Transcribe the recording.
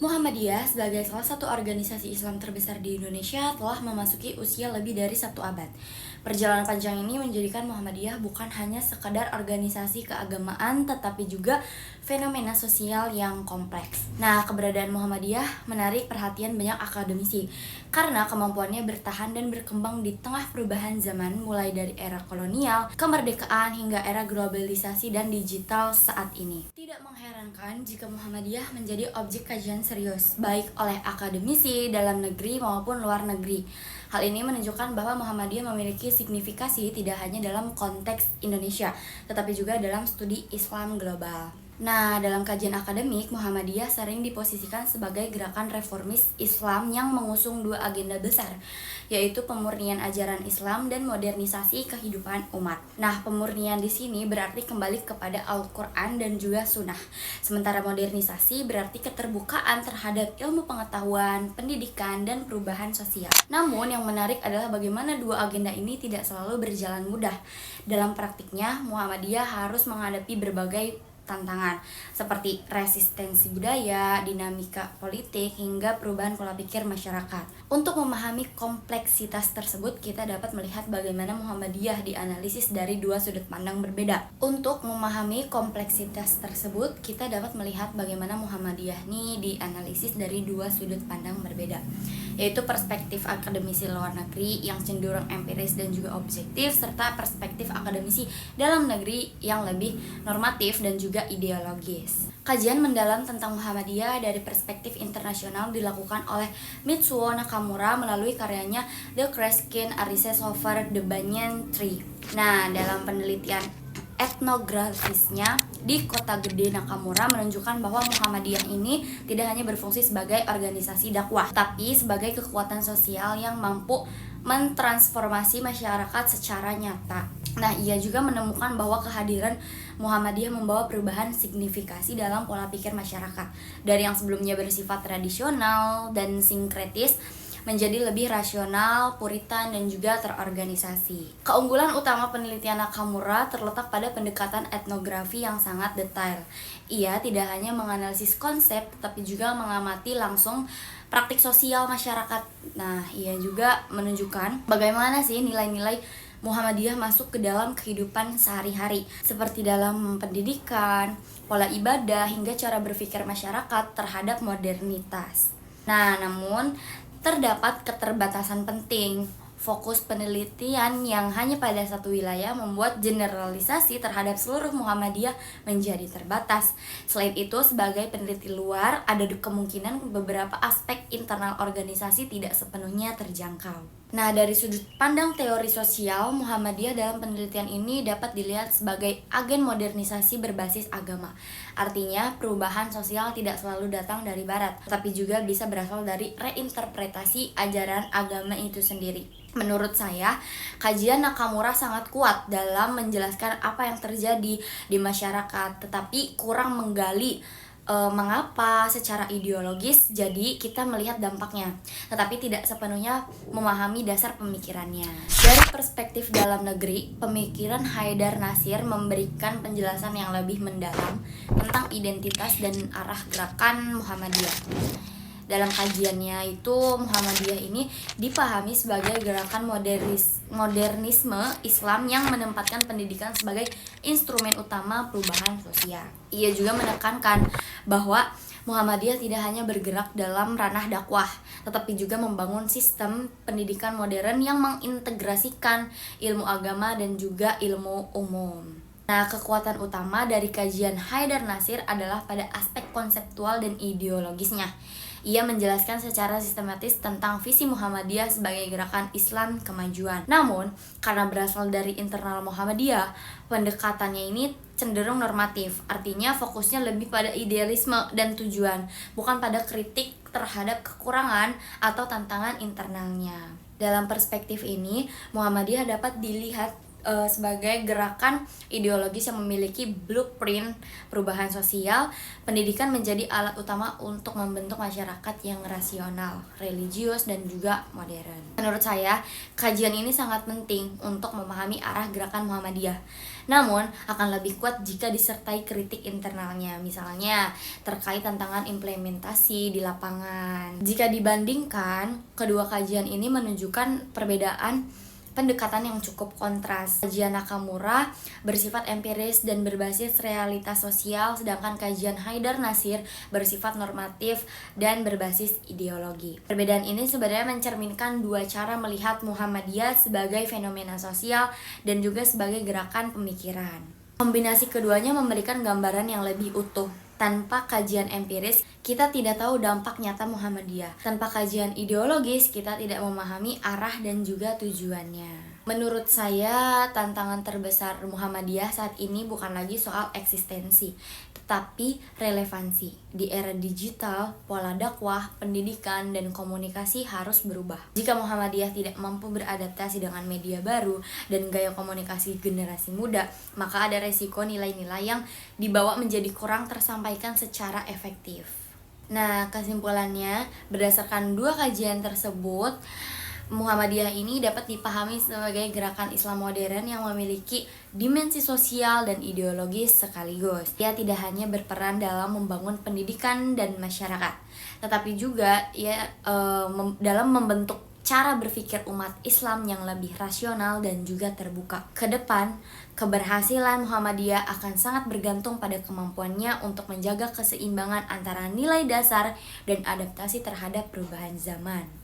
Muhammadiyah sebagai salah satu organisasi Islam terbesar di Indonesia telah memasuki usia lebih dari 1 abad. Perjalanan panjang ini menjadikan Muhammadiyah bukan hanya sekadar organisasi keagamaan, tetapi juga fenomena sosial yang kompleks. Nah, keberadaan Muhammadiyah menarik perhatian banyak akademisi karena kemampuannya bertahan dan berkembang di tengah perubahan zaman mulai dari era kolonial, kemerdekaan hingga era globalisasi dan digital saat ini. Tidak mengherankan jika Muhammadiyah menjadi objek kajian serius, baik oleh akademisi dalam negeri maupun luar negeri. Hal ini menunjukkan bahwa Muhammadiyah memiliki signifikasi tidak hanya dalam konteks Indonesia, tetapi juga dalam studi Islam global. Nah, dalam kajian akademik, Muhammadiyah sering diposisikan sebagai gerakan reformis Islam yang mengusung dua agenda besar, yaitu pemurnian ajaran Islam dan modernisasi kehidupan umat. Nah, pemurnian di sini berarti kembali kepada Al-Quran dan juga Sunnah. Sementara modernisasi berarti keterbukaan terhadap ilmu pengetahuan, pendidikan, dan perubahan sosial. Namun, yang menarik adalah bagaimana dua agenda ini tidak selalu berjalan mudah. Dalam praktiknya, Muhammadiyah harus menghadapi berbagai tantangan seperti resistensi budaya, dinamika politik, hingga perubahan pola pikir masyarakat. Untuk memahami kompleksitas tersebut, kita dapat melihat bagaimana Muhammadiyah dianalisis dari dua sudut pandang berbeda. Untuk memahami kompleksitas tersebut, kita dapat melihat bagaimana Muhammadiyah ini dianalisis dari dua sudut pandang berbeda, yaitu perspektif akademisi luar negeri yang cenderung empiris dan juga objektif, serta perspektif akademisi dalam negeri yang lebih normatif dan juga ideologis. Kajian mendalam tentang Muhammadiyah dari perspektif internasional dilakukan oleh Mitsuo Nakamura melalui karyanya The Kreskin Arises Over the Banyan Tree. Nah, dalam penelitian etnografisnya di Kota Gede, Nakamura menunjukkan bahwa Muhammadiyah ini tidak hanya berfungsi sebagai organisasi dakwah, tapi sebagai kekuatan sosial yang mampu mentransformasi masyarakat secara nyata. Nah, ia juga menemukan bahwa kehadiran Muhammadiyah membawa perubahan signifikasi dalam pola pikir masyarakat. Dari yang sebelumnya bersifat tradisional dan sinkretis, menjadi lebih rasional, puritan, dan juga terorganisasi. Keunggulan utama penelitian Nakamura terletak pada pendekatan etnografi yang sangat detail. Ia tidak hanya menganalisis konsep, tetapi juga mengamati langsung praktik sosial masyarakat. Nah, ia juga menunjukkan bagaimana sih nilai-nilai Muhammadiyah masuk ke dalam kehidupan sehari-hari, seperti dalam pendidikan, pola ibadah, hingga cara berpikir masyarakat terhadap modernitas. Nah, namun terdapat keterbatasan penting. Fokus penelitian yang hanya pada satu wilayah membuat generalisasi terhadap seluruh Muhammadiyah menjadi terbatas. Selain itu, sebagai peneliti luar, ada kemungkinan beberapa aspek internal organisasi tidak sepenuhnya terjangkau. Nah, dari sudut pandang teori sosial, Muhammadiyah dalam penelitian ini dapat dilihat sebagai agen modernisasi berbasis agama. Artinya, perubahan sosial tidak selalu datang dari barat, tapi juga bisa berasal dari reinterpretasi ajaran agama itu sendiri. Menurut saya, kajian Nakamura sangat kuat dalam menjelaskan apa yang terjadi di masyarakat, tetapi kurang menggali mengapa secara ideologis, jadi kita melihat dampaknya, tetapi tidak sepenuhnya memahami dasar pemikirannya. Dari perspektif dalam negeri, pemikiran Haidar Nasir memberikan penjelasan yang lebih mendalam tentang identitas dan arah gerakan Muhammadiyah. Dalam kajiannya itu, Muhammadiyah ini dipahami sebagai gerakan modernisme Islam yang menempatkan pendidikan sebagai instrumen utama perubahan sosial. Ia juga menekankan bahwa Muhammadiyah tidak hanya bergerak dalam ranah dakwah, tetapi juga membangun sistem pendidikan modern yang mengintegrasikan ilmu agama dan juga ilmu umum. Nah, kekuatan utama dari kajian Haidar Nasir adalah pada aspek konseptual dan ideologisnya. Ia menjelaskan secara sistematis tentang visi Muhammadiyah sebagai gerakan Islam kemajuan. Namun, karena berasal dari internal Muhammadiyah, pendekatannya ini cenderung normatif. Artinya fokusnya lebih pada idealisme dan tujuan, bukan pada kritik terhadap kekurangan atau tantangan internalnya. Dalam perspektif ini, Muhammadiyah dapat dilihat sebagai gerakan ideologis yang memiliki blueprint perubahan sosial. Pendidikan menjadi alat utama untuk membentuk masyarakat yang rasional, religius, dan juga modern. Menurut saya, kajian ini sangat penting untuk memahami arah gerakan Muhammadiyah. Namun, akan lebih kuat jika disertai kritik internalnya, misalnya terkait tantangan implementasi di lapangan. Jika dibandingkan, kedua kajian ini menunjukkan perbedaan pendekatan yang cukup kontras. Kajian Nakamura bersifat empiris dan berbasis realitas sosial, sedangkan kajian Haidar Nasir bersifat normatif dan berbasis ideologi. Perbedaan ini sebenarnya mencerminkan dua cara melihat Muhammadiyah sebagai fenomena sosial dan juga sebagai gerakan pemikiran. Kombinasi keduanya memberikan gambaran yang lebih utuh. Tanpa kajian empiris, kita tidak tahu dampak nyata Muhammadiyah. Tanpa kajian ideologis, kita tidak memahami arah dan juga tujuannya. Menurut saya, tantangan terbesar Muhammadiyah saat ini bukan lagi soal eksistensi, tetapi relevansi. Di era digital, pola dakwah, pendidikan, dan komunikasi harus berubah. Jika Muhammadiyah tidak mampu beradaptasi dengan media baru dan gaya komunikasi generasi muda, maka ada resiko nilai-nilai yang dibawa menjadi kurang tersampaikan secara efektif. Nah, kesimpulannya, berdasarkan dua kajian tersebut, Muhammadiyah ini dapat dipahami sebagai gerakan Islam modern yang memiliki dimensi sosial dan ideologis sekaligus. Ia tidak hanya berperan dalam membangun pendidikan dan masyarakat, tetapi juga dalam membentuk cara berpikir umat Islam yang lebih rasional dan juga terbuka. Kedepan, keberhasilan Muhammadiyah akan sangat bergantung pada kemampuannya untuk menjaga keseimbangan antara nilai dasar dan adaptasi terhadap perubahan zaman.